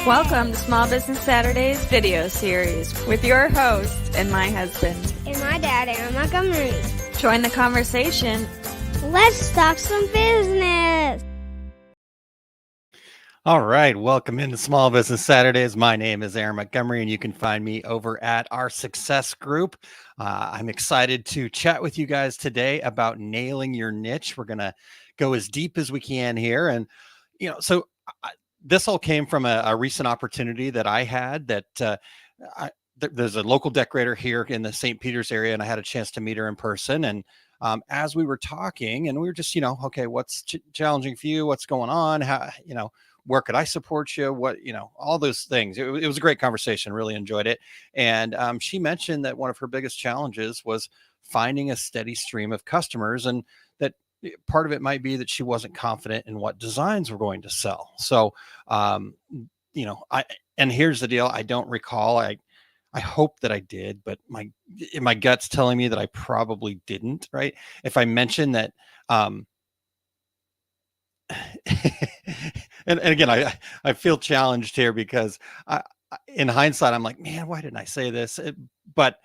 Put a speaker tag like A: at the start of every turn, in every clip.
A: Welcome to Small Business Saturdays video series with your host and my husband.
B: And my dad, Aaron Montgomery.
A: Join the conversation.
B: Let's talk some business.
C: All right, welcome into Small Business Saturdays. My name is Aaron Montgomery, and you can find me over at our Success Group. I'm excited to chat with you guys today about nailing your niche. We're going to go as deep as we can here. And, this all came from a recent opportunity that I had that there's a local decorator here in the St. Peter's area, and I had a chance to meet her in person. And as we were talking, and we were just, okay, what's challenging for you? What's going on? How, where could I support you? What, all those things. It was a great conversation. Really enjoyed it. And she mentioned that one of her biggest challenges was finding a steady stream of customers, and that part of it might be that she wasn't confident in what designs were going to sell. So, and here's the deal. I don't recall. I hope that I did, but my gut's telling me that I probably didn't, right? If I mentioned that, and again, I feel challenged here because in hindsight, I'm like, man, why didn't I say this? But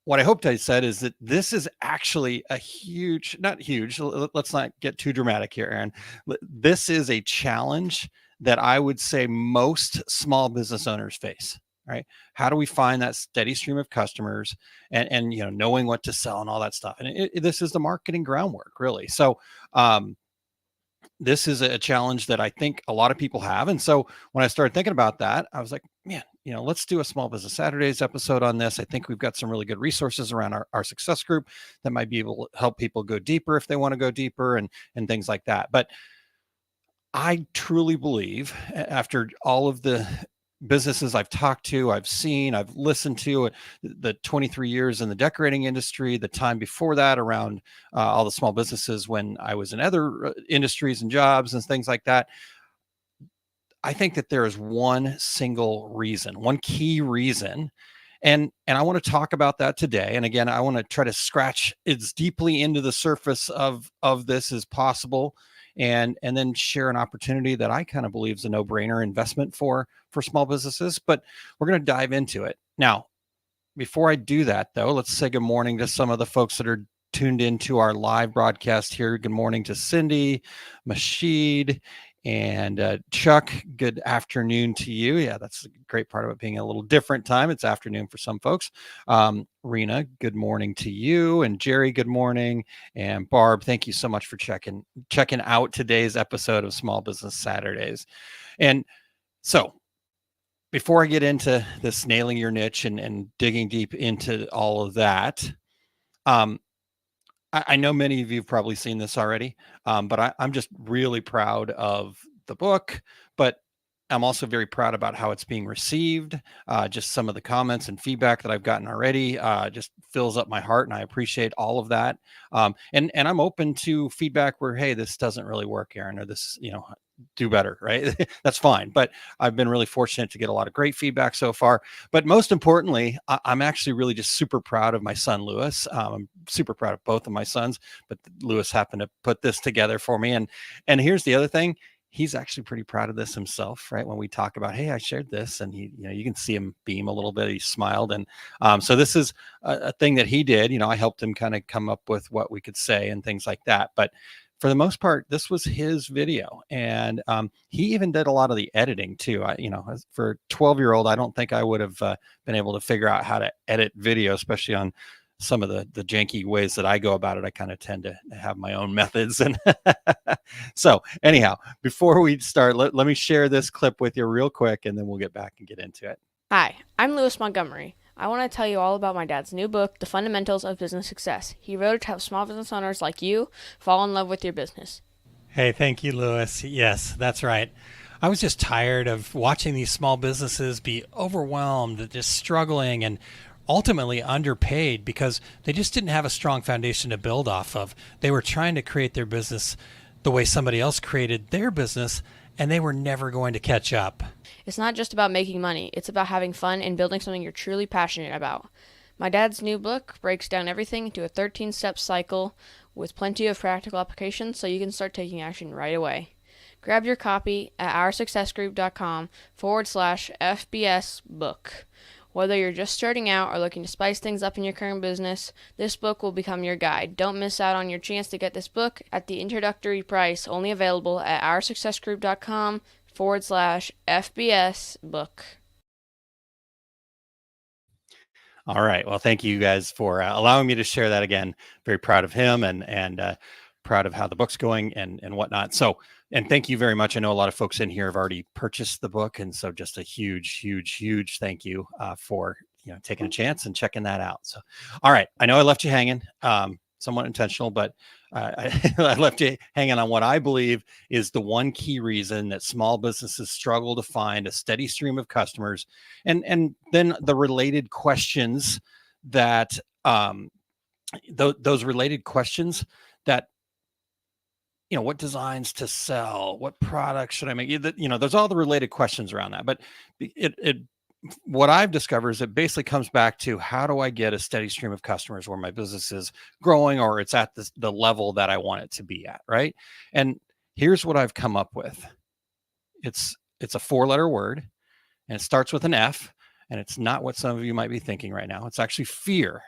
C: what I hoped I said is that this is actually not huge. Let's not get too dramatic here, Aaron. This is a challenge that I would say most small business owners face, right? How do we find that steady stream of customers and knowing what to sell and all that stuff? And this is the marketing groundwork, really. So, this is a challenge that I think a lot of people have. And so when I started thinking about that, I was like, man, let's do a Small Business Saturdays episode on this. I think we've got some really good resources around our Success Group that might be able to help people go deeper if they want to go deeper and things like that. But I truly believe, after all of the businesses I've talked to, I've seen, I've listened to, the 23 years in the decorating industry, the time before that around all the small businesses when I was in other industries and jobs and things like that. I think that there is one single reason, one key reason. And I want to talk about that today. And again, I want to try to scratch as deeply into the surface of this as possible. And then share an opportunity that I kind of believe is a no-brainer investment for small businesses, but we're going to dive into it. Now, before I do that though, let's say good morning to some of the folks that are tuned into our live broadcast here. Good morning to Cindy, Mashid, and Chuck. Good afternoon to you. Yeah, that's a great part of it being a little different time. It's afternoon for some folks. Rena, good morning to you. And Jerry, good morning. And Barb, thank you so much for checking out today's episode of Small Business Saturdays. And so before I get into this nailing your niche and digging deep into all of that, I know many of you have probably seen this already, but I'm just really proud of the book, but I'm also very proud about how it's being received. Just some of the comments and feedback that I've gotten already just fills up my heart, and I appreciate all of that. And I'm open to feedback where, hey, this doesn't really work, Aaron, or this, do better, right? That's fine. But I've been really fortunate to get a lot of great feedback so far. But most importantly, I'm actually really just super proud of my son, Lewis. I'm super proud of both of my sons, but Lewis happened to put this together for me. And here's the other thing. He's actually pretty proud of this himself, right? When we talk about, hey, I shared this, and he, you can see him beam a little bit. He smiled. And so this is a thing that he did. I helped him kind of come up with what we could say and things like that. But for the most part, this was his video. And he even did a lot of the editing too. For a 12-year-old, I don't think I would have been able to figure out how to edit video, especially on some of the janky ways that I go about it. I kind of tend to have my own methods. And so anyhow, before we start, let me share this clip with you real quick, and then we'll get back and get into it.
D: Hi, I'm Lewis Montgomery. I want to tell you all about my dad's new book, The Fundamentals of Business Success. He wrote it to help small business owners like you fall in love with your business.
C: Hey, thank you, Lewis. Yes, that's right. I was just tired of watching these small businesses be overwhelmed, just struggling, and ultimately underpaid because they just didn't have a strong foundation to build off of. They were trying to create their business the way somebody else created their business, and they were never going to catch up.
D: It's not just about making money. It's about having fun and building something you're truly passionate about. My dad's new book breaks down everything into a 13-step cycle with plenty of practical applications so you can start taking action right away. Grab your copy at OurSuccessGroup.com/FBS book. Whether you're just starting out or looking to spice things up in your current business, this book will become your guide. Don't miss out on your chance to get this book at the introductory price, only available at OurSuccessGroup.com/FBS book.
C: All right. Well, thank you guys for allowing me to share that again. Very proud of him and proud of how the book's going and whatnot. So, and thank you very much. I know a lot of folks in here have already purchased the book, and so just a huge thank you for taking a chance and checking that out. So, all right. I know I left you hanging, somewhat intentional, but I left you hanging on what I believe is the one key reason that small businesses struggle to find a steady stream of customers, and then the related questions that those related questions that what designs to sell, what products should I make? There's all the related questions around that, but what I've discovered is it basically comes back to how do I get a steady stream of customers where my business is growing or it's at the level that I want it to be at, right? And here's what I've come up with. It's a 4-letter word, and it starts with an F, and it's not what some of you might be thinking right now. It's actually fear,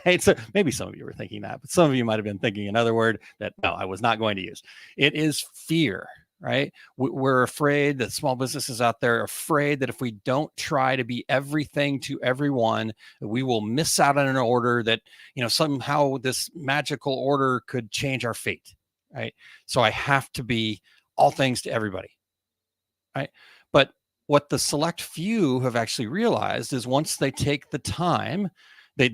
C: right? So maybe some of you were thinking that, but some of you might have been thinking another word that no, I was not going to use. It is fear. Right? We're afraid that small businesses out there are afraid that if we don't try to be everything to everyone, we will miss out on an order that, somehow this magical order could change our fate. Right? So I have to be all things to everybody. Right? But what the select few have actually realized is once they take the time, they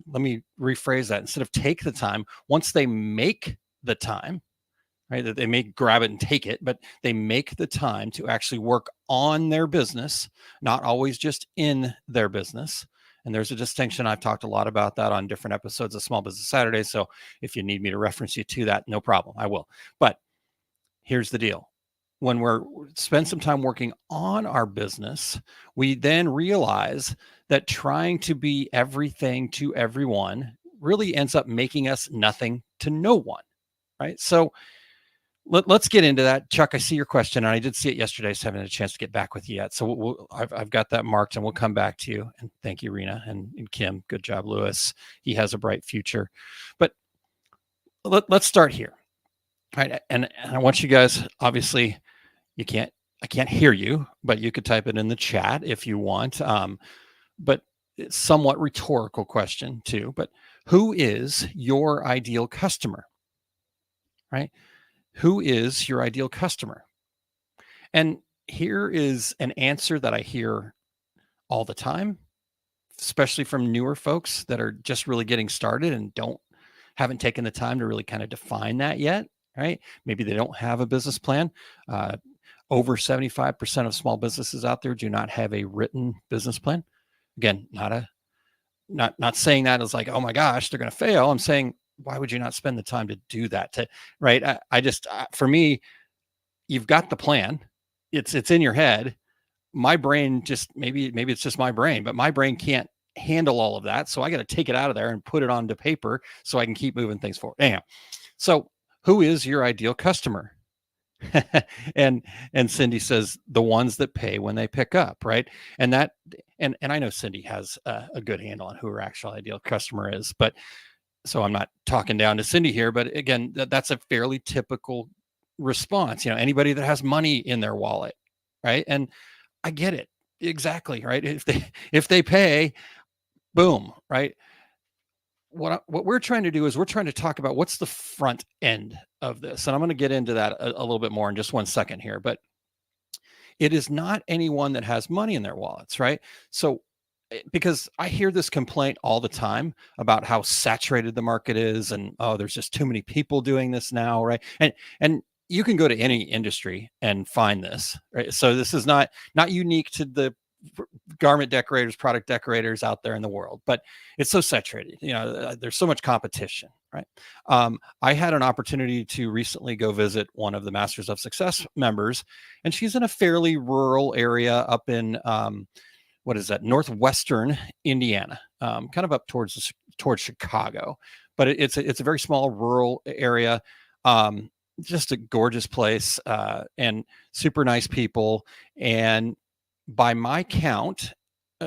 C: let me rephrase that. Instead of take the time, once they make the time, right, that they may grab it and take it, but they make the time to actually work on their business, not always just in their business. And there's a distinction. I've talked a lot about that on different episodes of Small Business Saturday. So if you need me to reference you to that, no problem, I will. But here's the deal. When we're spend some time working on our business, we then realize that trying to be everything to everyone really ends up making us nothing to no one, right? So let's get into that. Chuck, I see your question, and I did see it yesterday, so I haven't had a chance to get back with you yet. So I've got that marked, and we'll come back to you. And thank you, Rena and Kim. Good job, Lewis. He has a bright future. But let's start here, right? And I want you guys, obviously, I can't hear you, but you could type it in the chat if you want. But it's somewhat rhetorical question too. But who is your ideal customer, right? Who is your ideal customer? And here is an answer that I hear all the time, especially from newer folks that are just really getting started and haven't taken the time to really kind of define that yet, right? Maybe they don't have a business plan. Over 75% of small businesses out there do not have a written business plan. Again, not saying that as like, oh my gosh, they're going to fail. I'm saying, why would you not spend the time to do that? Right? For me, you've got the plan. It's in your head. My brain just maybe it's just my brain, but my brain can't handle all of that. So I got to take it out of there and put it onto paper so I can keep moving things forward. Anyhow, so who is your ideal customer? and Cindy says the ones that pay when they pick up, right? And I know Cindy has a good handle on who her actual ideal customer is, but so I'm not talking down to Cindy here, but again, that's a fairly typical response. Anybody that has money in their wallet, right? And I get it exactly, right? If they pay, boom, right? What we're trying to do is we're trying to talk about what's the front end of this, and I'm going to get into that a little bit more in just one second here. But it is not anyone that has money in their wallets, right? So because I hear this complaint all the time about how saturated the market is and, oh, there's just too many people doing this now, right? And you can go to any industry and find this, right? So this is not unique to the garment decorators, product decorators out there in the world, but it's so saturated. There's so much competition, right? I had an opportunity to recently go visit one of the Masters of Success members, and she's in a fairly rural area up in, what is that? Northwestern Indiana, kind of up towards Chicago, but it's a very small rural area. just a gorgeous place, and super nice people. And by my count,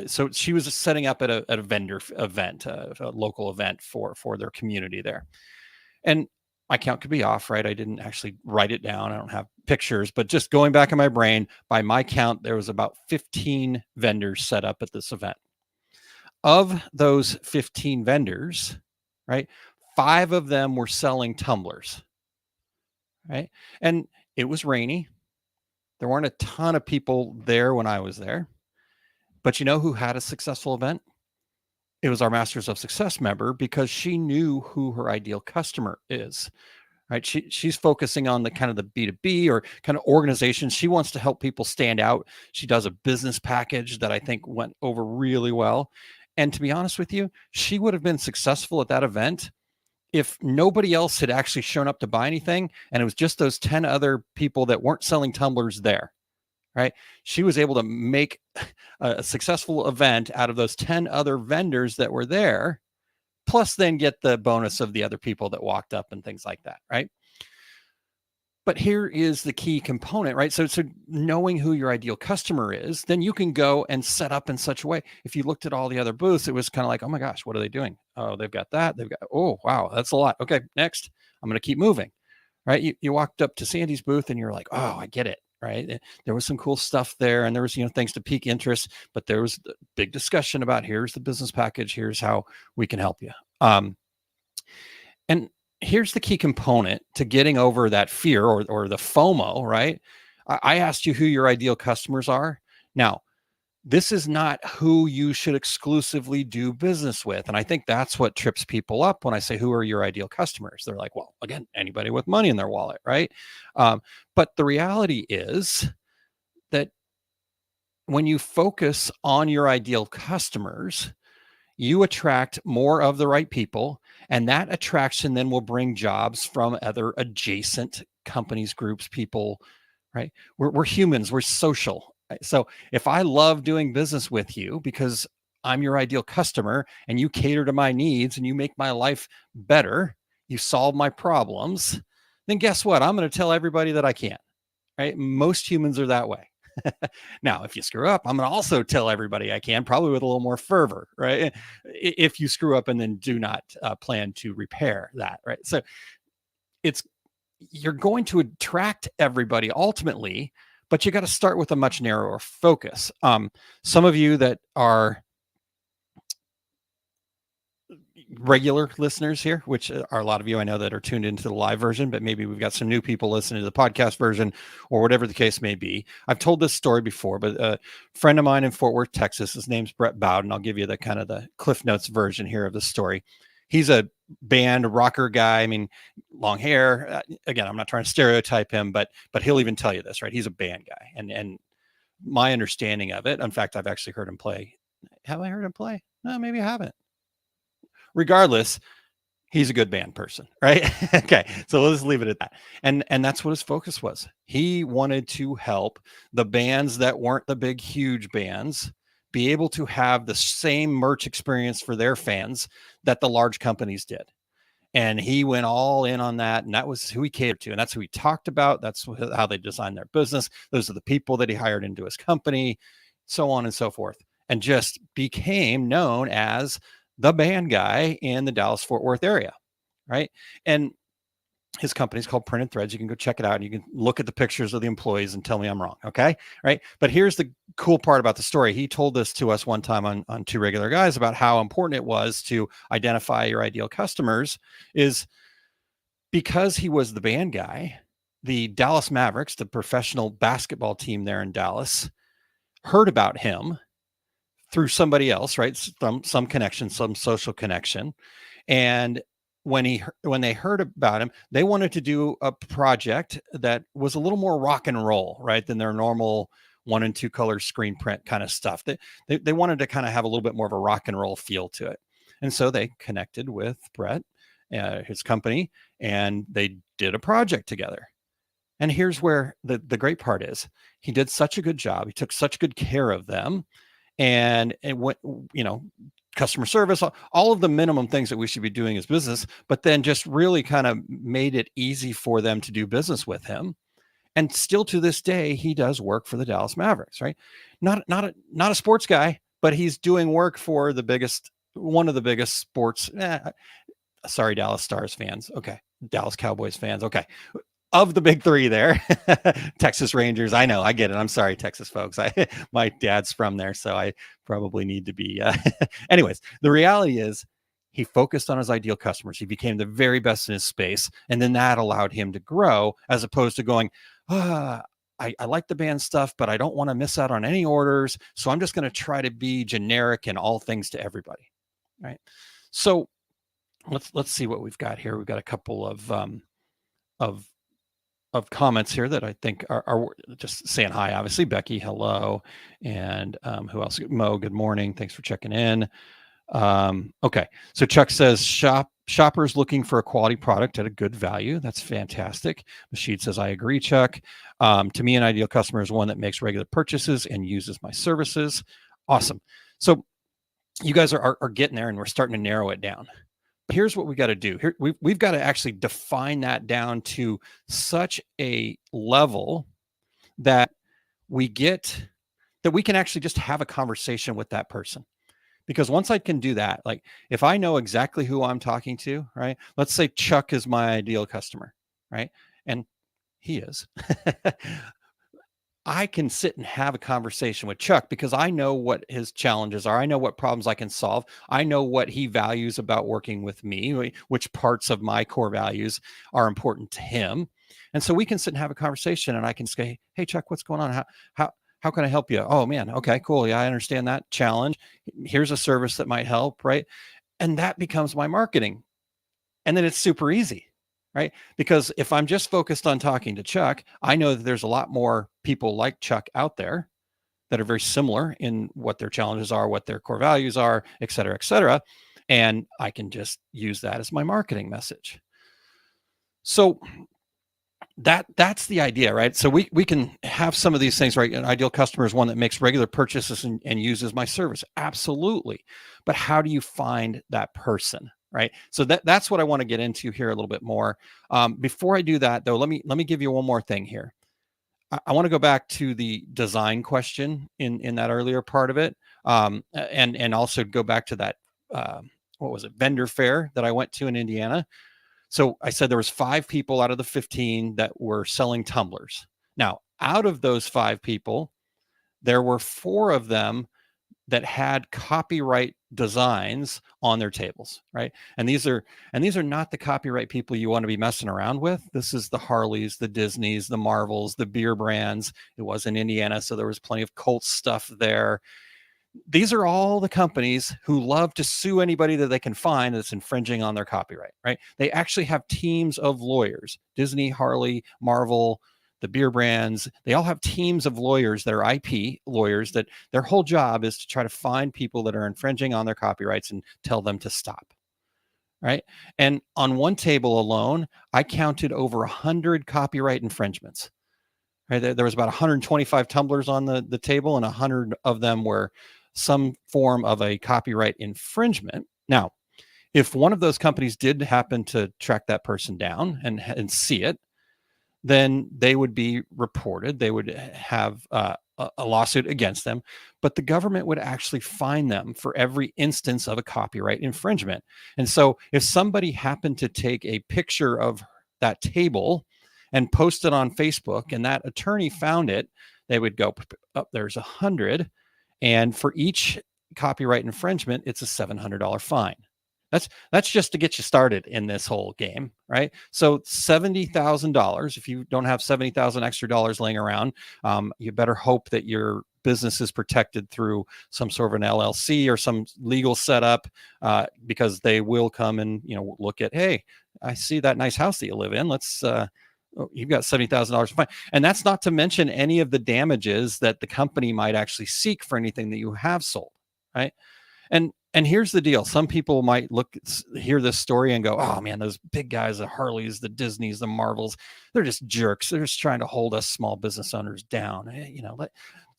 C: so she was setting up at a vendor event, a local event for their community there. And my count could be off, right? I didn't actually write it down. I don't have pictures, but just going back in my brain, by my count, there was about 15 vendors set up at this event. Of those 15 vendors, right, 5 of them were selling tumblers, right? And it was rainy. There weren't a ton of people there when I was there. But you know who had a successful event? It was our Masters of Success member, because she knew who her ideal customer is, right? She's focusing on the kind of the B2B or kind of organizations. She wants to help people stand out. She does a business package that I think went over really well. And to be honest with you, she would have been successful at that event if nobody else had actually shown up to buy anything, and it was just those 10 other people that weren't selling tumblers there, right? She was able to make a successful event out of those 10 other vendors that were there, plus then get the bonus of the other people that walked up and things like that, right? But here is the key component, right? So knowing who your ideal customer is, then you can go and set up in such a way. If you looked at all the other booths, it was kind of like, oh my gosh, what are they doing? Oh, they've got that. They've got, oh, wow, that's a lot. Okay, next, I'm going to keep moving, right? You walked up to Sandy's booth and you're like, oh, I get it, right? There was some cool stuff there, and there was, things to pique interest, but there was the big discussion about, here's the business package, here's how we can help you. And here's the key component to getting over that fear or the FOMO, right? I asked you who your ideal customers are. Now, this is not who you should exclusively do business with. And I think that's what trips people up when I say, who are your ideal customers? They're like, well, again, anybody with money in their wallet, right? But the reality is that when you focus on your ideal customers, you attract more of the right people, and that attraction then will bring jobs from other adjacent companies, groups, people, right? We're humans, we're social. Right? So if I love doing business with you because I'm your ideal customer and you cater to my needs and you make my life better, you solve my problems, then guess what? I'm going to tell everybody that I can, right? Most humans are that way. Now, if you screw up, I'm going to also tell everybody I can, probably with a little more fervor, right? If you screw up and then do not plan to repair that, right? So you're going to attract everybody ultimately, but you got to start with a much narrower focus. Some of you that are regular listeners here, which are a lot of you I know that are tuned into the live version, but maybe we've got some new people listening to the podcast version or whatever the case may be. I've told this story before, but a friend of mine in Fort Worth, Texas, his name's Brett Bowden. I'll give you the kind of the Cliff Notes version here of the story. He's a band rocker guy. I mean, long hair. Again, I'm not trying to stereotype him, but he'll even tell you this, right? He's a band guy. And my understanding of it, in fact, I've actually heard him play. Have I heard him play? No, maybe I haven't. Regardless, he's a good band person, right? Okay, so let's leave it at that. And that's what his focus was. He wanted to help the bands that weren't the big, huge bands be able to have the same merch experience for their fans that the large companies did. And he went all in on that. And that was who he catered to. And that's who he talked about. That's how they designed their business. Those are the people that he hired into his company, so on and so forth. And just became known as the band guy in the Dallas-Fort Worth area, right? And his company's called Printed Threads. You can go check it out and you can look at the pictures of the employees and tell me I'm wrong, okay? Right? But here's the cool part about the story. He told this to us one time on Two Regular Guys about how important it was to identify your ideal customers, is because he was the band guy, the Dallas Mavericks, the professional basketball team there in Dallas, heard about him through somebody else, right? Some connection, some social connection. And when they heard about him, they wanted to do a project that was a little more rock and roll, right, than their normal 1 and 2 color screen print kind of stuff. They wanted to kind of have a little bit more of a rock and roll feel to it. And so they connected with Brett, his company, and they did a project together. And here's where the great part is. He did such a good job. He took such good care of them. And it went, customer service, all of the minimum things that we should be doing as business, but then just really kind of made it easy for them to do business with him. And still to this day, he does work for the Dallas Mavericks, right? Not a sports guy, but he's doing work for one of the biggest sports. Sorry, Dallas Stars fans. Okay. Dallas Cowboys fans. Okay. Of the big three there, Texas Rangers. I know, I get it. I'm sorry, Texas folks. My dad's from there, so I probably need to be. Anyways, the reality is he focused on his ideal customers. He became the very best in his space. And then that allowed him to grow, as opposed to going, I like the band stuff, but I don't want to miss out on any orders. So I'm just going to try to be generic in all things to everybody. Right. So let's see what we've got here. We've got a couple of comments here that I think are just saying hi. Obviously, Becky, hello. And who else? Mo, good morning. Thanks for checking in. Okay. So Chuck says shoppers looking for a quality product at a good value. That's fantastic. Mashid says, I agree, Chuck. To me, an ideal customer is one that makes regular purchases and uses my services. Awesome. So you guys are getting there, and we're starting to narrow it down. But here's what we got to do. Here we've got to actually define that down to such a level that we can actually just have a conversation with that person. Because once I can do that, like if I know exactly who I'm talking to, right? Let's say Chuck is my ideal customer, right? And he is. I can sit and have a conversation with Chuck because I know what his challenges are. I know what problems I can solve. I know what he values about working with me, which parts of my core values are important to him. And so we can sit and have a conversation, and I can say, hey, Chuck, what's going on? How can I help you? Oh man. Okay, cool. Yeah, I understand that challenge. Here's a service that might help. Right. And that becomes my marketing. And then it's super easy. Right. Because if I'm just focused on talking to Chuck, I know that there's a lot more people like Chuck out there that are very similar in what their challenges are, what their core values are, et cetera, et cetera. And I can just use that as my marketing message. So that's the idea, right? So we can have some of these things, right? An ideal customer is one that makes regular purchases and uses my service. Absolutely. But how do you find that person? Right. So that's what I want to get into here a little bit more. Before I do that, though, let me give you one more thing here. I want to go back to the design question in that earlier part of it, and also go back to that what was it, vendor fair that I went to in Indiana. So I said there was 5 people out of the 15 that were selling tumblers. Now, out of those 5 people, there were 4 of them that had copyright designs on their tables, right? And these are not the copyright people you want to be messing around with. This is the Harleys, the Disneys, the Marvels, the beer brands. It was in Indiana, so there was plenty of Colts stuff there. These are all the companies who love to sue anybody that they can find that's infringing on their copyright, right? They actually have teams of lawyers, Disney, Harley, Marvel, the beer brands. They all have teams of lawyers that are IP lawyers that their whole job is to try to find people that are infringing on their copyrights and tell them to stop. Right. And on one table alone, I counted over 100 copyright infringements. Right. There was about 125 tumblers on the table, and 100 of them were some form of a copyright infringement. Now, if one of those companies did happen to track that person down and see it, then they would be reported. They would have a lawsuit against them, but the government would actually fine them for every instance of a copyright infringement. And so if somebody happened to take a picture of that table and post it on Facebook, and that attorney found it, they would go, oh, there's 100. And for each copyright infringement, it's a $700 fine. That's just to get you started in this whole game, right? So $70,000. If you don't have $70,000 extra dollars laying around, you better hope that your business is protected through some sort of an LLC or some legal setup, because they will come and look at, hey, I see that nice house that you live in. Let's you've got $70,000 fine, and that's not to mention any of the damages that the company might actually seek for anything that you have sold, right? And here's the deal. Some people might hear this story and go, oh man, those big guys, the Harleys, the Disneys, the Marvels, they're just jerks. They're just trying to hold us small business owners down.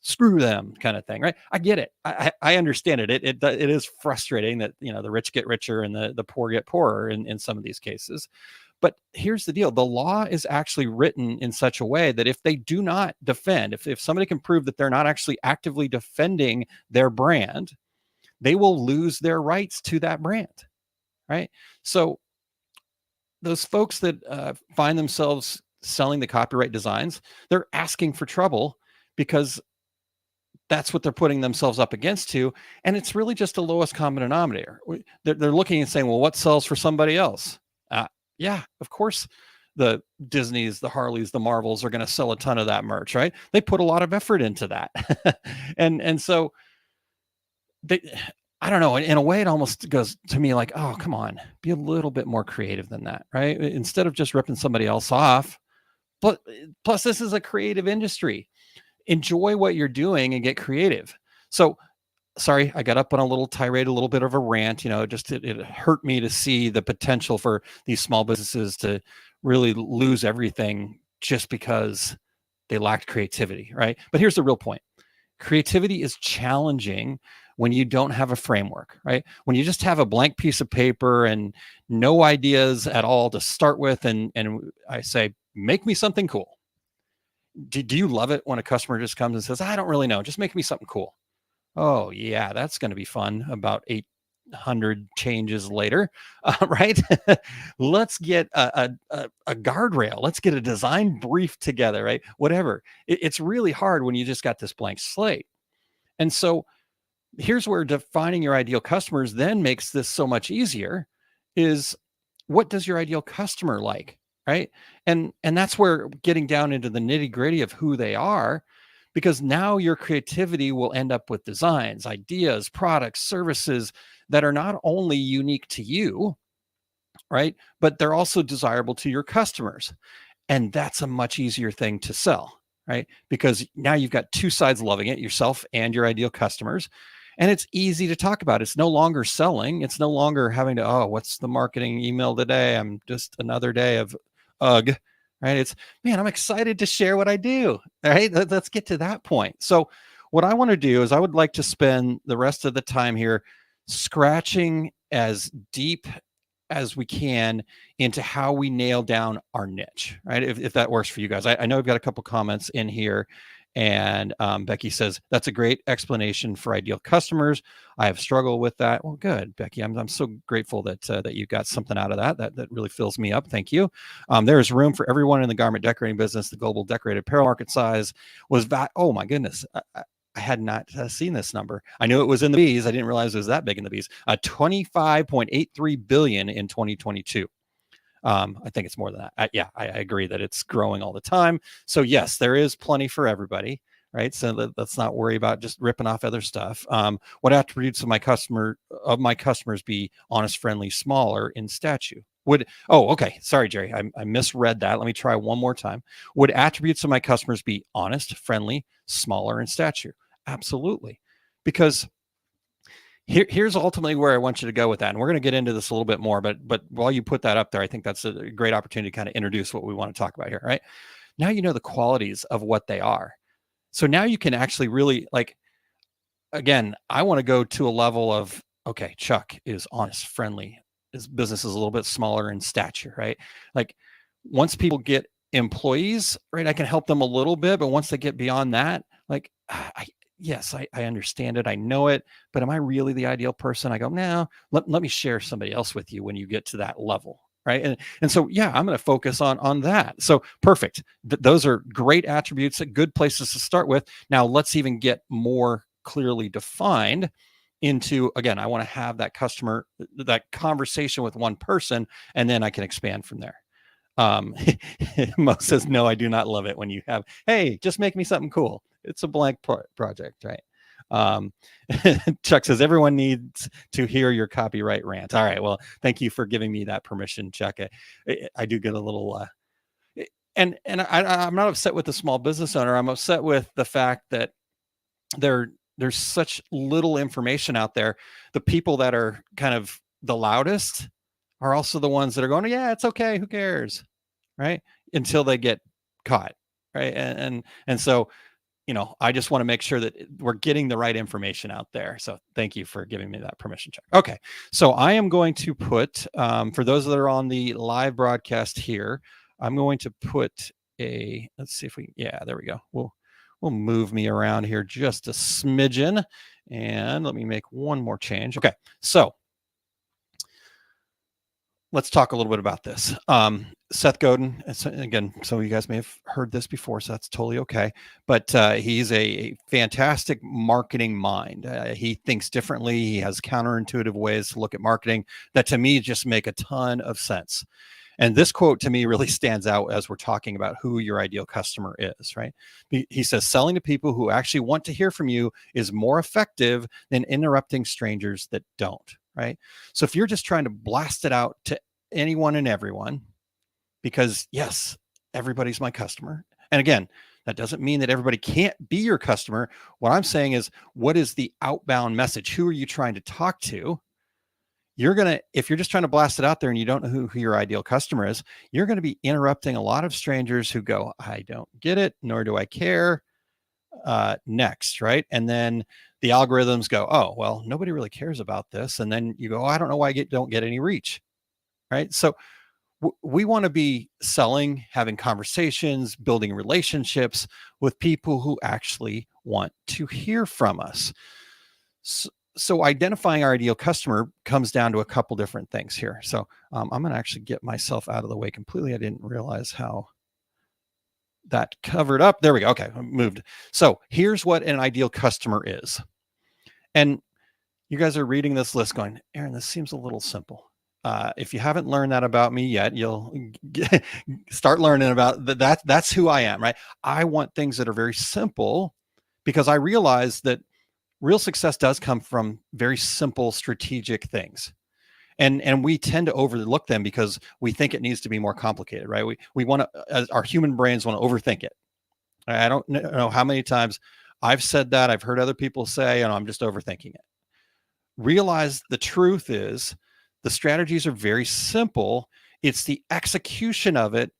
C: screw them kind of thing, right? I get it. I understand it. It is frustrating that, the rich get richer and the poor get poorer in some of these cases. But here's the deal. The law is actually written in such a way that if they do not defend, if somebody can prove that they're not actually actively defending their brand, they will lose their rights to that brand, right? So those folks that find themselves selling the copyright designs, they're asking for trouble because that's what they're putting themselves up against to. And it's really just the lowest common denominator. They're looking and saying, well, what sells for somebody else? Yeah, of course, the Disneys, the Harleys, the Marvels are going to sell a ton of that merch, right? They put a lot of effort into that. and so I don't know, in a way, it almost goes to me like, oh, come on, be a little bit more creative than that, right? Instead of just ripping somebody else off. But plus, this is a creative industry. Enjoy what you're doing and get creative. So, sorry, I got up on a little tirade, a little bit of a rant. It hurt me to see the potential for these small businesses to really lose everything just because they lacked creativity, right? But here's the real point. Creativity is challenging when you don't have a framework, right? When you just have a blank piece of paper and no ideas at all to start with, and I say, make me something cool. Do you love it when a customer just comes and says, I don't really know, just make me something cool? Oh yeah, that's going to be fun. About 800 changes later, right? Let's get a guardrail. Let's get a design brief together, right? Whatever. It's really hard when you just got this blank slate. And so here's where defining your ideal customers then makes this so much easier. Is what does your ideal customer like, right? And that's where getting down into the nitty gritty of who they are, because now your creativity will end up with designs, ideas, products, services that are not only unique to you, right? But they're also desirable to your customers. And that's a much easier thing to sell, right? Because now you've got two sides loving it, yourself and your ideal customers. And it's easy to talk about. It's no longer selling. It's no longer having to, oh, what's the marketing email today? I'm just another day of ugh, right? It's, man, I'm excited to share what I do. All right, let's get to that point. So what I want to do is I would like to spend the rest of the time here scratching as deep as we can into how we nail down our niche, right? If that works for you guys. I know we've got a couple comments in here. And Becky says, that's a great explanation for ideal customers. I have struggled with that. Well, good, Becky. I'm so grateful that you got something out of that. That really fills me up. Thank you. There is room for everyone in the garment decorating business. The global decorated apparel market size was oh my goodness. I had not seen this number. I knew it was in the B's. I didn't realize it was that big in the B's. 25.83 billion in 2022. I think it's more than that. I agree that it's growing all the time. So yes, there is plenty for everybody, right? So let's not worry about just ripping off other stuff. What attributes of my customers be honest, friendly, smaller in stature? Okay. Sorry, Jerry. I misread that. Let me try one more time. Would attributes of my customers be honest, friendly, smaller in stature? Absolutely. Because here's ultimately where I want you to go with that. And we're going to get into this a little bit more, but while you put that up there, I think that's a great opportunity to kind of introduce what we want to talk about here, right? Now you know the qualities of what they are. So now you can actually really, like, again, I want to go to a level of, okay, Chuck is honest, friendly. His business is a little bit smaller in stature, right? Like once people get employees, right, I can help them a little bit, but once they get beyond that, like yes, I understand it. I know it, but am I really the ideal person? I go, no, let me share somebody else with you when you get to that level. Right. And so, yeah, I'm going to focus on that. So perfect. Those are great attributes, good places to start with. Now let's even get more clearly defined into, again, I want to have that conversation with one person, and then I can expand from there. Mo says, no, I do not love it when you have, hey, just make me something cool. It's a blank project, right? Chuck says, everyone needs to hear your copyright rant. All right. Well, thank you for giving me that permission, Chuck. I do get a little, and I'm not upset with the small business owner. I'm upset with the fact that there's such little information out there. The people that are kind of the loudest are also the ones that are going, yeah, it's okay. Who cares? Right. Until they get caught. Right. And so I just want to make sure that we're getting the right information out there. So thank you for giving me that permission check. Okay. So I am going to put, for those that are on the live broadcast here, I'm going to put let's see if there we go. We'll move me around here just a smidgen, and let me make one more change. Okay. So let's talk a little bit about this. Seth Godin, again, some of you guys may have heard this before, so that's totally okay. But he's a fantastic marketing mind. He thinks differently. He has counterintuitive ways to look at marketing that to me just make a ton of sense. And this quote to me really stands out as we're talking about who your ideal customer is, right? He says, selling to people who actually want to hear from you is more effective than interrupting strangers that don't, right? So if you're just trying to blast it out to anyone and everyone, because yes, everybody's my customer. And again, that doesn't mean that everybody can't be your customer. What I'm saying is, what is the outbound message? Who are you trying to talk to? If you're just trying to blast it out there and you don't know who your ideal customer is, you're going to be interrupting a lot of strangers who go, I don't get it, nor do I care. Next, right? And then the algorithms go, oh, well, nobody really cares about this. And then you go, oh, I don't know why I don't get any reach, right? So we want to be selling, having conversations, building relationships with people who actually want to hear from us. So identifying our ideal customer comes down to a couple different things here. So I'm going to actually get myself out of the way completely. I didn't realize how that covered up. There we go. Okay, I moved. So here's what an ideal customer is. And you guys are reading this list going, Aaron, this seems a little simple. If you haven't learned that about me yet, you'll start learning about that. That's who I am, right? I want things that are very simple because I realize that real success does come from very simple strategic things. And we tend to overlook them because we think it needs to be more complicated, right? We want to, our human brains want to overthink it. I don't know how many times I've said that. I've heard other people say, and I'm just overthinking it. Realize the truth is the strategies are very simple. It's the execution of it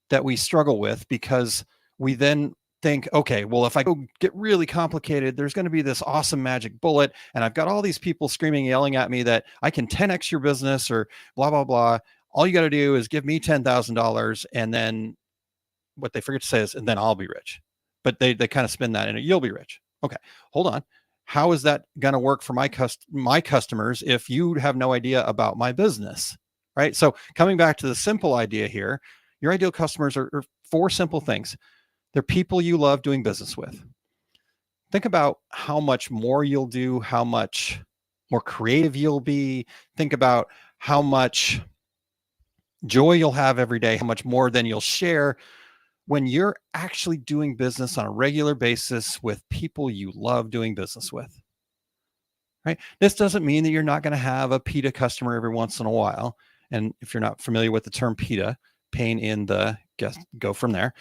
C: that we struggle with because we then think, okay, well, if I go get really complicated, there's going to be this awesome magic bullet. And I've got all these people screaming, yelling at me that I can 10X your business or blah, blah, blah. All you got to do is give me $10,000. And then what they forget to say is, and then I'll be rich. But they kind of spin that in you'll be rich. Okay, hold on. How is that going to work for my customers if you have no idea about my business, right? So coming back to the simple idea here, your ideal customers are four simple things. They're people you love doing business with. Think about how much more you'll do, how much more creative you'll be. Think about how much joy you'll have every day, how much more than you'll share when you're actually doing business on a regular basis with people you love doing business with, right? This doesn't mean that you're not going to have a PITA customer every once in a while. And if you're not familiar with the term PITA, pain in the, go from there.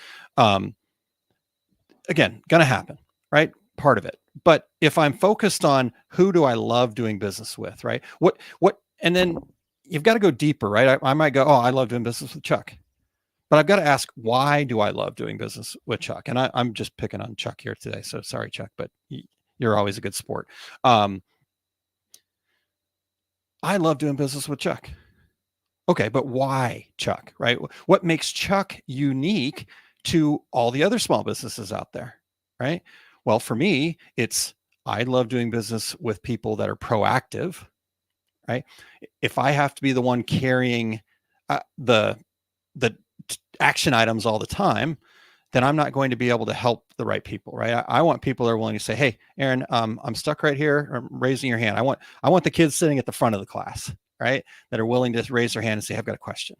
C: Again, going to happen, right? Part of it. But if I'm focused on who do I love doing business with, right? And then you've got to go deeper, right? I might go, oh, I love doing business with Chuck. But I've got to ask, why do I love doing business with Chuck? And I'm just picking on Chuck here today. So sorry, Chuck, but you're always a good sport. I love doing business with Chuck. Okay, but why Chuck, right? What makes Chuck unique to all the other small businesses out there, right? Well, for me, I love doing business with people that are proactive, right? If I have to be the one carrying the action items all the time, then I'm not going to be able to help the right people, right? I want people that are willing to say, hey, Aaron, I'm stuck right here. I'm raising your hand. I want the kids sitting at the front of the class, right? That are willing to raise their hand and say, I've got a question.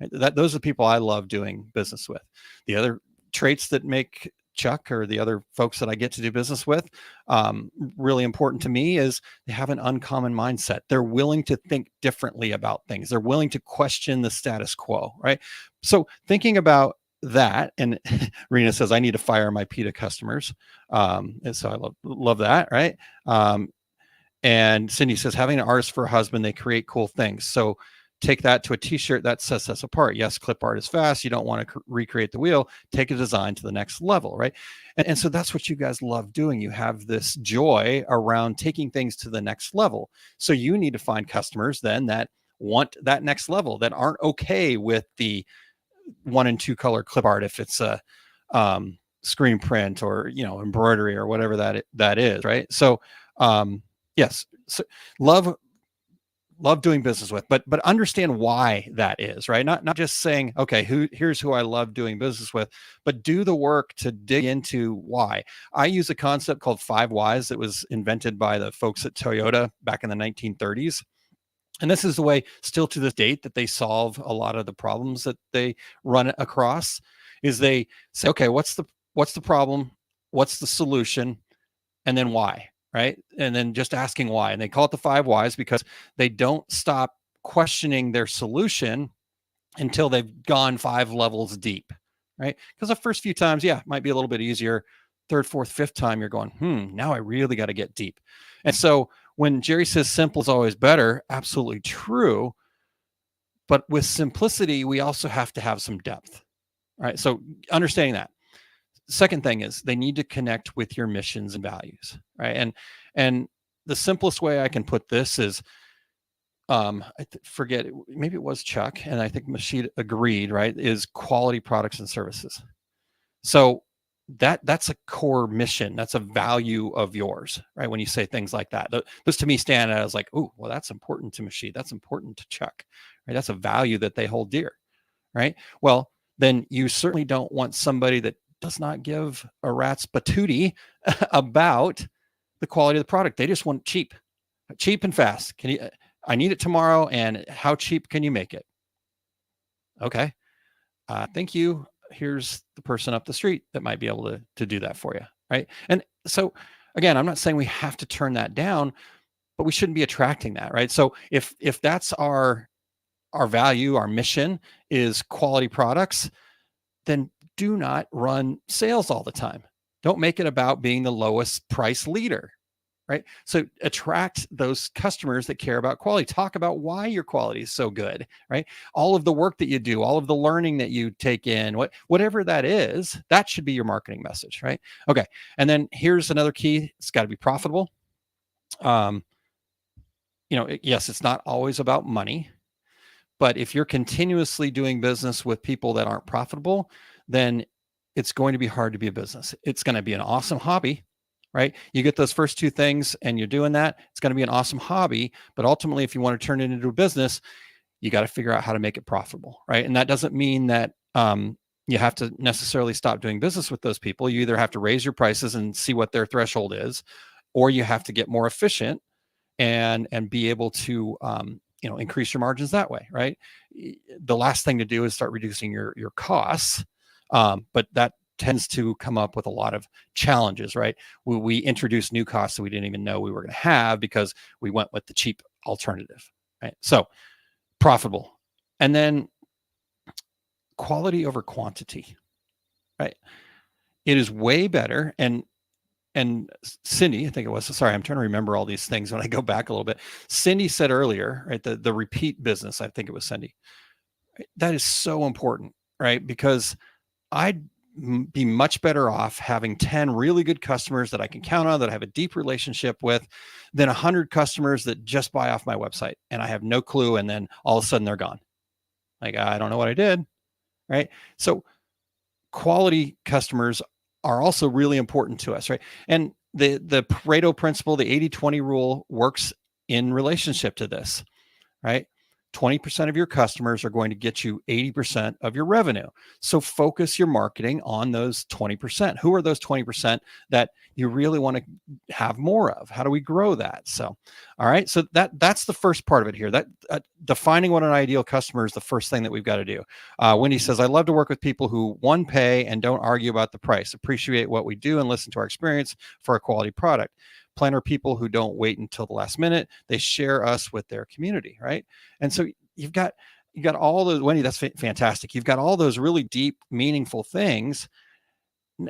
C: Right? Those are the people I love doing business with. The other traits that make Chuck or the other folks that I get to do business with really important to me is they have an uncommon mindset. They're willing to think differently about things. They're willing to question the status quo, right? So thinking about that, and Rena says, I need to fire my PITA customers. And so I love that, right? And Cindy says, having an artist for a husband, they create cool things. So take that to a t-shirt that sets us apart. Yes, clip art is fast. You don't want to recreate the wheel. Take a design to the next level, right? And so that's what you guys love doing. You have this joy around taking things to the next level. So you need to find customers then that want that next level, that aren't okay with the 1 and 2 color clip art if it's a screen print or embroidery or whatever that is, right? So yes, so love doing business with, but understand why that is, right? Not just saying, okay, here's who I love doing business with, but do the work to dig into why. I use a concept called 5 whys that was invented by the folks at Toyota back in the 1930s. And this is the way still to this date that they solve a lot of the problems that they run across, is they say, okay, what's the problem? What's the solution? And then why, right? And then just asking why. And they call it the 5 whys because they don't stop questioning their solution until they've gone 5 levels deep, right? Because the first few times, yeah, it might be a little bit easier. 3rd, 4th, 5th time, you're going, now I really got to get deep. And so when Jerry says simple is always better, absolutely true. But with simplicity, we also have to have some depth, right? So understanding that. Second thing is they need to connect with your missions and values, right? And the simplest way I can put this is, I forget, maybe it was Chuck, and I think Mashid agreed, right? Is quality products and services. So that's a core mission. That's a value of yours, right? When you say things like that, those to me stand out as like, oh, well, that's important to Mashid. That's important to Chuck, right? That's a value that they hold dear, right? Well, then you certainly don't want somebody that does not give a rat's patootie about the quality of the product. They just want cheap and fast. I need it tomorrow. And how cheap can you make it? Okay. Thank you. Here's the person up the street that might be able to do that for you. Right. And so again, I'm not saying we have to turn that down, but we shouldn't be attracting that. Right. So if that's our value, our mission is quality products, then do not run sales all the time. Don't make it about being the lowest price leader, right? So attract those customers that care about quality. Talk about why your quality is so good, right? All of the work that you do, all of the learning that you take in, whatever that is, that should be your marketing message, right? Okay. And then here's another key. It's got to be profitable. Yes, it's not always about money, but if you're continuously doing business with people that aren't profitable, then it's going to be hard to be a business. It's going to be an awesome hobby, right? You get those first 2 things and you're doing that, it's going to be an awesome hobby. But ultimately, if you want to turn it into a business, you got to figure out how to make it profitable, right? And that doesn't mean that you have to necessarily stop doing business with those people. You either have to raise your prices and see what their threshold is, or you have to get more efficient and be able to increase your margins that way, right? The last thing to do is start reducing your costs. But that tends to come up with a lot of challenges, right? We introduce new costs that we didn't even know we were going to have because we went with the cheap alternative, right? So profitable. And then quality over quantity, right? It is way better. And Cindy, I think it was, sorry, I'm trying to remember all these things when I go back a little bit. Cindy said earlier, right? The repeat business, I think it was Cindy. Right? That is so important, right? Because I'd be much better off having 10 really good customers that I can count on, that I have a deep relationship with, than 100 customers that just buy off my website and I have no clue. And then all of a sudden they're gone. Like, I don't know what I did. Right. So quality customers are also really important to us. Right. And the Pareto principle, the 80-20 rule, works in relationship to this. Right. 20% of your customers are going to get you 80% of your revenue. So focus your marketing on those 20%. Who are those 20% that you really want to have more of? How do we grow that? So, all right. So that's the first part of it here. That defining what an ideal customer is the first thing that we've got to do. Wendy says, I love to work with people who, one, pay and don't argue about the price, appreciate what we do and listen to our experience for a quality product. Planner people who don't wait until the last minute. They share us with their community, right? And so you've got all those, Wendy, that's fantastic. You've got all those really deep, meaningful things.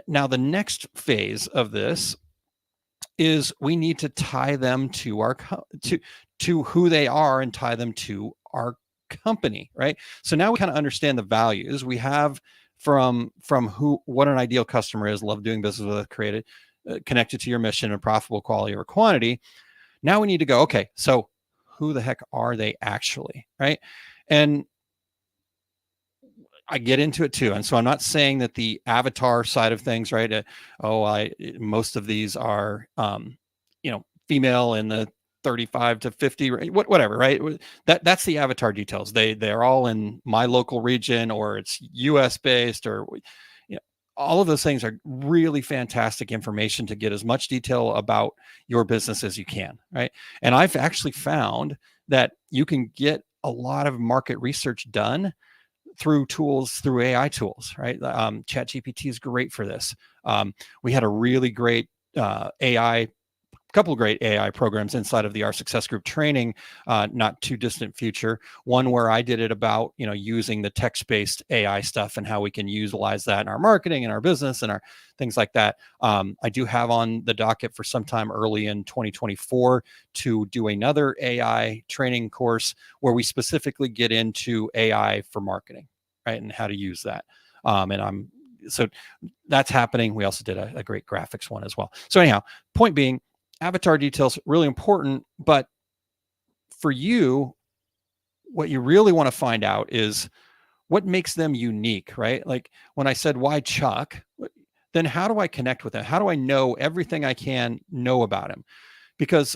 C: Now, the next phase of this is we need to tie them to our to who they are and tie them to our company, right? So now we kind of understand the values we have from what an ideal customer is, love doing business with, created, connected to your mission and profitable, quality over quantity. Now we need to go, okay, so who the heck are they actually, right? And I get into it too. And so I'm not saying that the avatar side of things, right? Most of these are, female in the 35 to 50, whatever, right? That's the avatar details. They're all in my local region, or it's US based, or, all of those things are really fantastic information to get as much detail about your business as you can, right? And I've actually found that you can get a lot of market research done through AI tools, right? ChatGPT is great for this. We had a really great couple of great AI programs inside of the Our Success Group training, not too distant future. One where I did it about, using the text-based AI stuff and how we can utilize that in our marketing and our business and our things like that. I do have on the docket for sometime early in 2024 to do another AI training course where we specifically get into AI for marketing, right? And how to use that. So that's happening. We also did a great graphics one as well. So anyhow, point being, avatar details really important, but for you, what you really want to find out is what makes them unique, right? Like when I said, why Chuck, then how do I connect with them? How do I know everything I can know about him? Because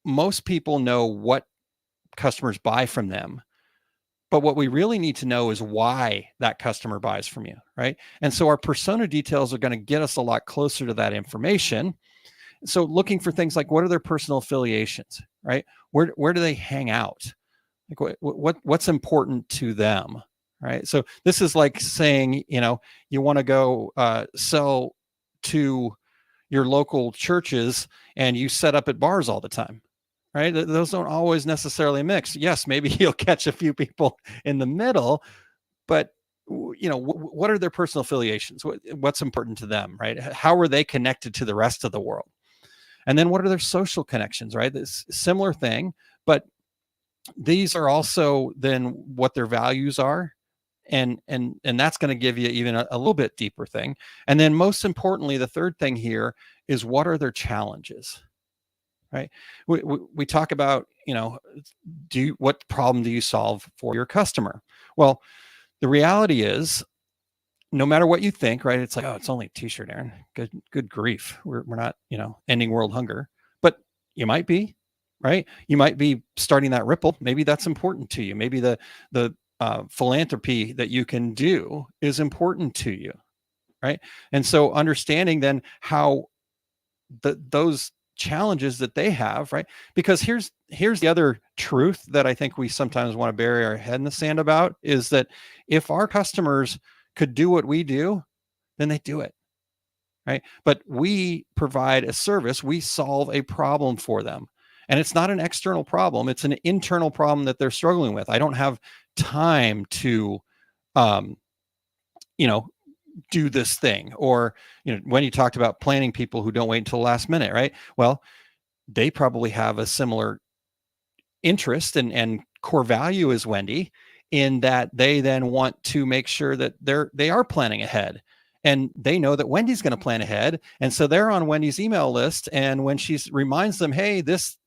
C: most people know what customers buy from them, but what we really need to know is why that customer buys from you, right? And so our persona details are going to get us a lot closer to that information. So looking for things like, what are their personal affiliations, right? Where do they hang out? Like what's important to them, right? So this is like saying, you want to go sell to your local churches and you set up at bars all the time, right? Those don't always necessarily mix. Yes, maybe you'll catch a few people in the middle, but what are their personal affiliations? What's important to them, right? How are they connected to the rest of the world? And then what are their social connections, right? This similar thing, but these are also then what their values are. And that's going to give you even a little bit deeper thing. And then most importantly, the third thing here is, what are their challenges, right? We talk about, what problem do you solve for your customer? Well, the reality is, no matter what you think, right? It's like, oh, it's only a t-shirt, Aaron. Good grief. We're not, ending world hunger, but you might be, right? You might be starting that ripple. Maybe that's important to you. Maybe the philanthropy that you can do is important to you, right? And so understanding then how those challenges that they have, right? Because here's the other truth that I think we sometimes want to bury our head in the sand about, is that if our customers could do what we do, then they do it, right? But we provide a service, we solve a problem for them. And it's not an external problem, it's an internal problem that they're struggling with. I don't have time to, do this thing. Or, when you talked about planning people who don't wait until the last minute, right? Well, they probably have a similar interest and core value as Wendy, in that they then want to make sure that they are planning ahead, and they know that Wendy's going to plan ahead. And so they're on Wendy's email list. And when she reminds them, hey, this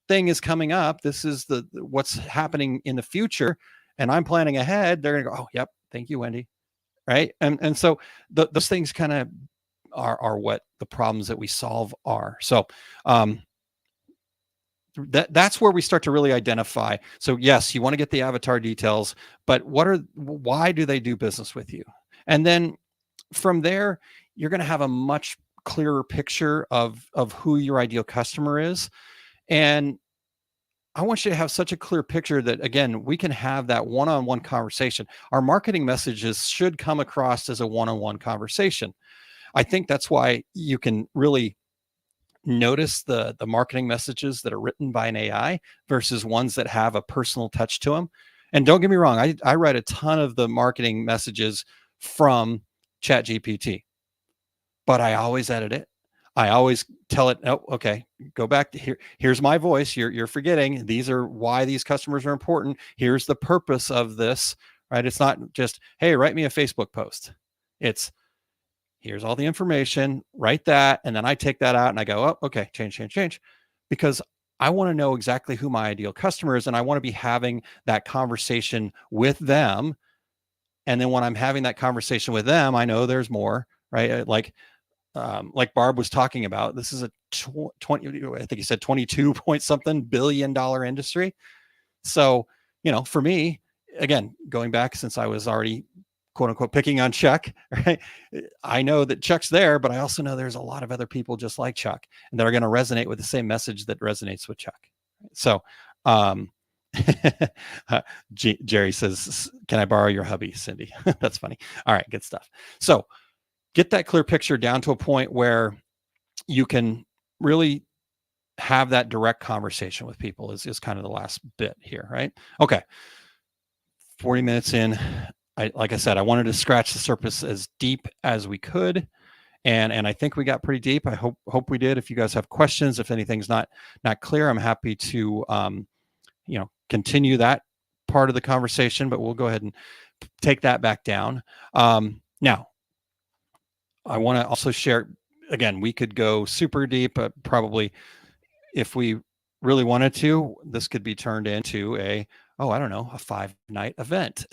C: thing is coming up, this is what's happening in the future, and I'm planning ahead, they're going to go, oh, yep, thank you, Wendy. Right. And so those things kind of are what the problems that we solve are. So, that's where we start to really identify. So yes, you want to get the avatar details, but why do they do business with you? And then from there, you're going to have a much clearer picture of who your ideal customer is. And I want you to have such a clear picture that, again, we can have that one-on-one conversation. Our marketing messages should come across as a one-on-one conversation. I think that's why you can really notice the marketing messages that are written by an AI versus ones that have a personal touch to them. And don't get me wrong, I write a ton of the marketing messages from ChatGPT, but I always edit it. I always tell it, oh, okay, go back to here. Here's my voice. You're forgetting. These are why these customers are important. Here's the purpose of this, right? It's not just, hey, write me a Facebook post. It's, here's all the information, write that. And then I take that out and I go, oh, okay, change. Because I want to know exactly who my ideal customer is. And I want to be having that conversation with them. And then when I'm having that conversation with them, I know there's more, right? Like Barb was talking about, this is a 20, I think he said 22 point something billion dollar industry. So, for me, again, going back since I was already quote unquote picking on Chuck, right? I know that Chuck's there, but I also know there's a lot of other people just like Chuck and that are going to resonate with the same message that resonates with Chuck. So, Jerry says, can I borrow your hubby, Cindy? That's funny. All right, good stuff. So get that clear picture down to a point where you can really have that direct conversation with people is kind of the last bit here, right? Okay. 40 minutes in, like I said, I wanted to scratch the surface as deep as we could. And I think we got pretty deep. I hope we did. If you guys have questions, if anything's not clear, I'm happy to, continue that part of the conversation, but we'll go ahead and take that back down. Now, I want to also share, again, we could go super deep, probably if we really wanted to, this could be turned into a 5-night event.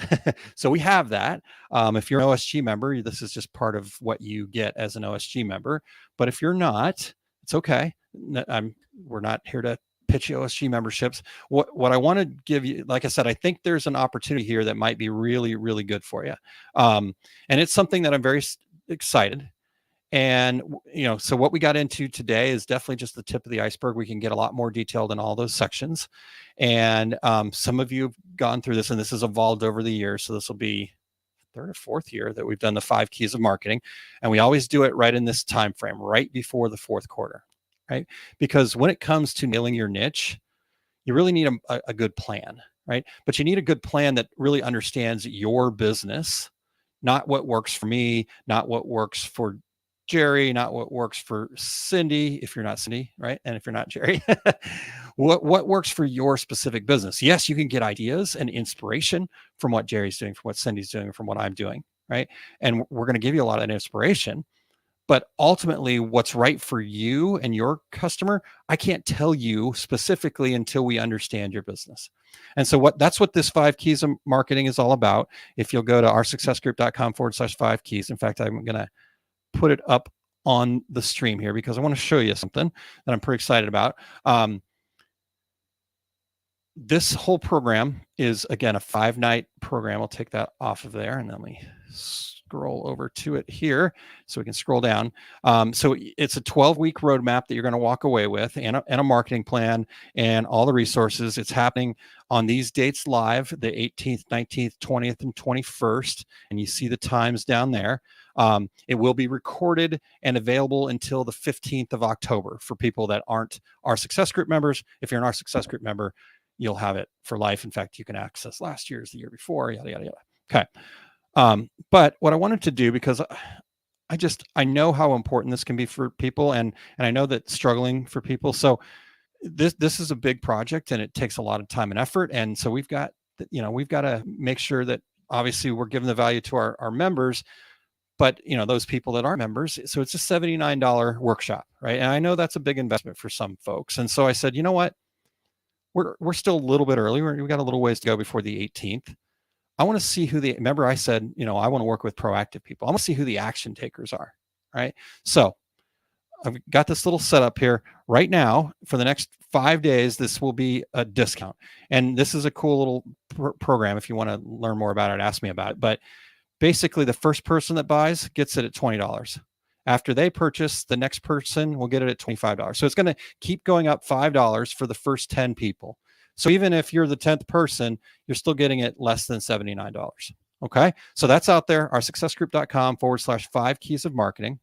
C: So we have that. If you're an OSG member, this is just part of what you get as an OSG member. But if you're not, it's okay. We're not here to pitch OSG memberships. What I want to give you, like I said, I think there's an opportunity here that might be really, really good for you. And it's something that I'm very excited. And, so what we got into today is definitely just the tip of the iceberg. We can get a lot more detailed in all those sections. And some of you have gone through this, and this has evolved over the years. So this will be third or fourth year that we've done the 5 keys of marketing. And we always do it right in this time frame, right before the fourth quarter, right? Because when it comes to nailing your niche, you really need a good plan, right? But you need a good plan that really understands your business, not what works for me, not what works for Jerry, not what works for Cindy, if you're not Cindy, right? And if you're not Jerry, what works for your specific business? Yes, you can get ideas and inspiration from what Jerry's doing, from what Cindy's doing, from what I'm doing, right? And we're going to give you a lot of inspiration, but ultimately what's right for you and your customer, I can't tell you specifically until we understand your business. And so that's what this 5 keys of marketing is all about. If you'll go to oursuccessgroup.com/5 keys. In fact, I'm going to put it up on the stream here because I want to show you something that I'm pretty excited about. This whole program is, again, a 5-night program. I'll take that off of there and then let me scroll over to it here so we can scroll down. So it's a 12-week roadmap that you're going to walk away with and a marketing plan and all the resources. It's happening on these dates live, the 18th, 19th, 20th, and 21st. And you see the times down there. It will be recorded and available until the 15th of October for people that aren't our Success Group members. If you're an our Success Group member, you'll have it for life. In fact, you can access last year's, the year before, yada, yada, yada. Okay. But what I wanted to do, because I know how important this can be for people, and I know that struggling for people. So this is a big project and it takes a lot of time and effort. And so we've got to make sure that obviously we're giving the value to our members, but those people that aren't members. So it's a $79 workshop, right? And I know that's a big investment for some folks. And so I said, you know what? We're still a little bit early. We got a little ways to go before the 18th. I want to see remember I said, I want to work with proactive people. I want to see who the action takers are, right? So I've got this little setup here right now. For the next 5 days, this will be a discount. And this is a cool little program. If you want to learn more about it, ask me about it. But basically, the first person that buys gets it at $20. After they purchase, the next person will get it at $25. So it's going to keep going up $5 for the first 10 people. So even if you're the 10th person, you're still getting it less than $79. Okay. So that's out there, oursuccessgroup.com/5 keys of marketing.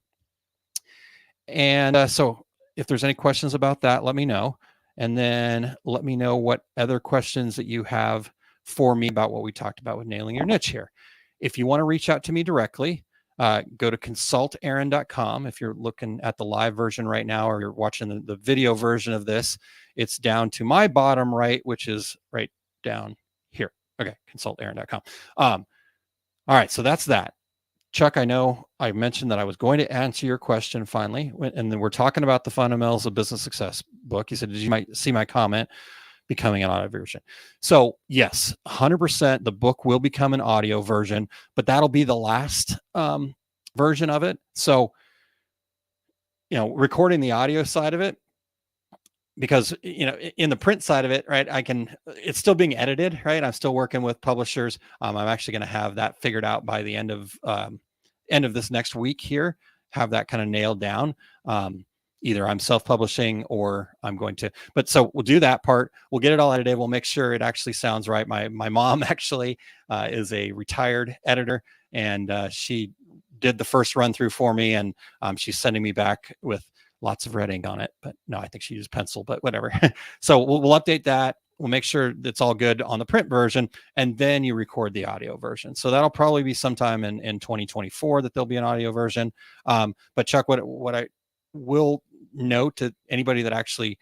C: And so if there's any questions about that, let me know. And then let me know what other questions that you have for me about what we talked about with nailing your niche here. If you want to reach out to me directly, go to consultaaron.com. If you're looking at the live version right now, or you're watching the video version of this, it's down to my bottom right, which is right down here. Okay, consultaaron.com. All right, so that's that. Chuck, I know I mentioned that I was going to answer your question finally, and then we're talking about the Fundamentals of Business Success book. You said, did you might see my comment, becoming an audio version? So yes, 100%, the book will become an audio version, but that'll be the last version of it. So, recording the audio side of it, because in the print side of it, right, it's still being edited, right? I'm still working with publishers. I'm actually going to have that figured out by the end of this next week here, have that kind of nailed down. Either I'm self-publishing or I'm going to, but so we'll do that part. We'll get it all edited. We'll make sure it actually sounds right. My mom actually is a retired editor, and she did the first run through for me, and she's sending me back with lots of red ink on it, but no, I think she used pencil, but whatever. So we'll update that. We'll make sure that's all good on the print version, and then you record the audio version. So that'll probably be sometime in 2024 that there'll be an audio version. But Chuck, what I will note to anybody that actually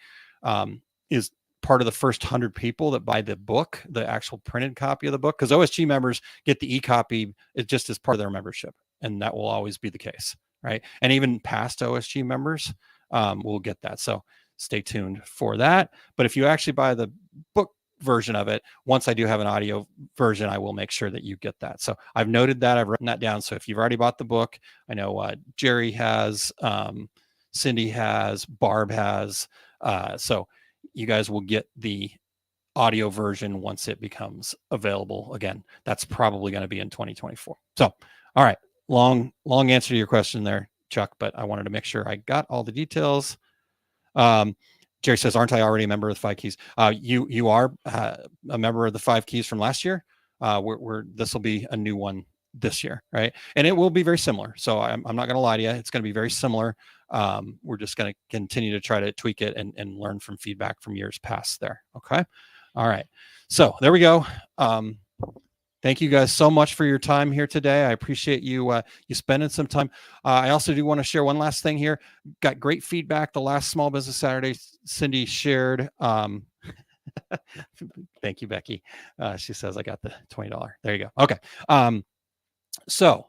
C: is part of the first 100 people that buy the book, the actual printed copy of the book, because OSG members get the e-copy just as part of their membership, and that will always be the case, right? And even past OSG members will get that. So stay tuned for that. But if you actually buy the book version of it, once I do have an audio version, I will make sure that you get that. So I've noted that, I've written that down. So if you've already bought the book, I know Jerry has, Cindy has, Barb has, so you guys will get the audio version once it becomes available. Again, that's probably going to be in 2024. So, all right, long answer to your question there, Chuck, but I wanted to make sure I got all the details. Jerry says, aren't I already a member of the 5 Keys? You are a member of the 5 Keys from last year. This will be a new one this year, right? And it will be very similar. So I'm not going to lie to you. It's going to be very similar. We're just going to continue to try to tweak it and learn from feedback from years past there. Okay. All right. So there we go. Thank you guys so much for your time here today. I appreciate you spending some time. I also do want to share one last thing here. Got great feedback the last Small Business Saturday. Cindy shared. Thank you, Becky. She says I got the $20. There you go. Okay. So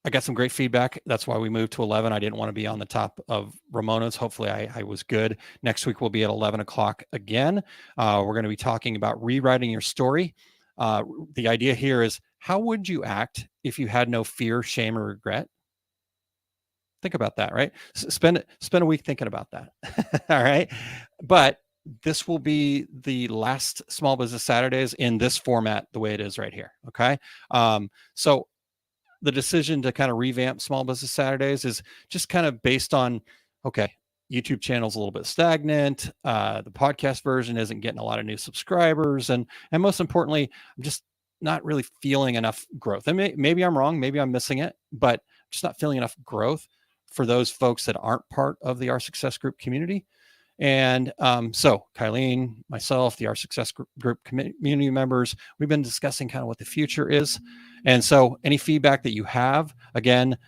C: I got some great feedback. That's why we moved to 11. I didn't want to be on the top of Ramona's. Hopefully I was good. Next week we'll be at 11 o'clock again. We're going to be talking about rewriting your story. The idea here is, how would you act if you had no fear, shame, or regret? Think about that, right? Spend a week thinking about that. All right. But this will be the last Small Business Saturdays in this format, the way it is right here. Okay. So the decision to kind of revamp Small Business Saturdays is just kind of based on, okay, YouTube channel's a little bit stagnant. The podcast version isn't getting a lot of new subscribers. And most importantly, I'm just not really feeling enough growth. And maybe I'm wrong. Maybe I'm missing it, but just not feeling enough growth for those folks that aren't part of the Our Success Group community. And so Kylene, myself, the Our Success Group community members, we've been discussing kind of what the future is. And so any feedback that you have, again,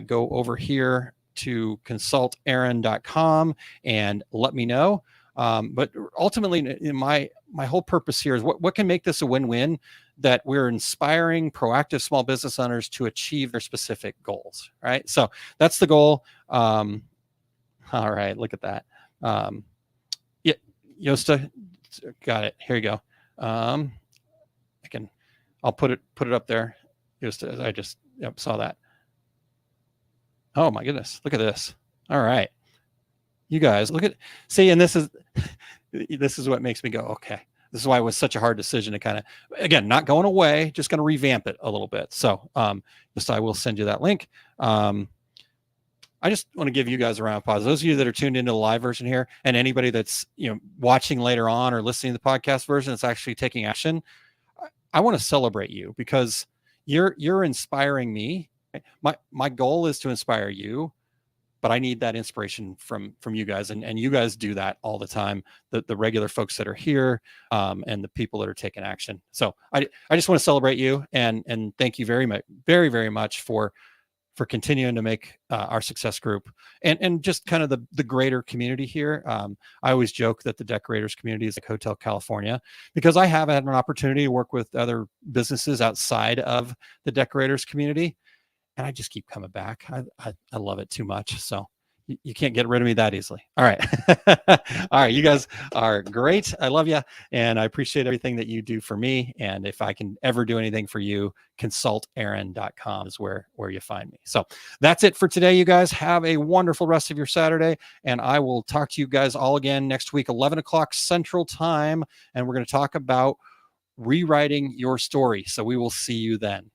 C: go over here to consultaaron.com and let me know. But ultimately, my whole purpose here is what can make this a win-win, that we're inspiring proactive small business owners to achieve their specific goals, right? So that's the goal. All right, look at that. Yeah, Yosta, got it. Here you go. I'll put it up there. Yosta, I just saw that. Oh my goodness, look at this. All right, you guys, see, and this is what makes me go, okay. This is why it was such a hard decision to kind of, again, not going away, just going to revamp it a little bit. So I will send you that link. I just want to give you guys a round of applause. Those of you that are tuned into the live version here, and anybody that's watching later on or listening to the podcast version that's actually taking action, I want to celebrate you, because you're inspiring me. My goal is to inspire you, but I need that inspiration from you guys, and you guys do that all the time. The regular folks that are here, and the people that are taking action. So I just want to celebrate you and thank you very much, very, very much for continuing to make our success group and just kind of the greater community here. I always joke that the decorators community is like Hotel California, because I have had an opportunity to work with other businesses outside of the decorators community, and I just keep coming back. I love it too much. So you can't get rid of me that easily. All right. All right. You guys are great. I love you. And I appreciate everything that you do for me. And if I can ever do anything for you, consultaaron.com is where you find me. So that's it for today. You guys have a wonderful rest of your Saturday. And I will talk to you guys all again next week, 11 o'clock Central Time. And we're going to talk about rewriting your story. So we will see you then.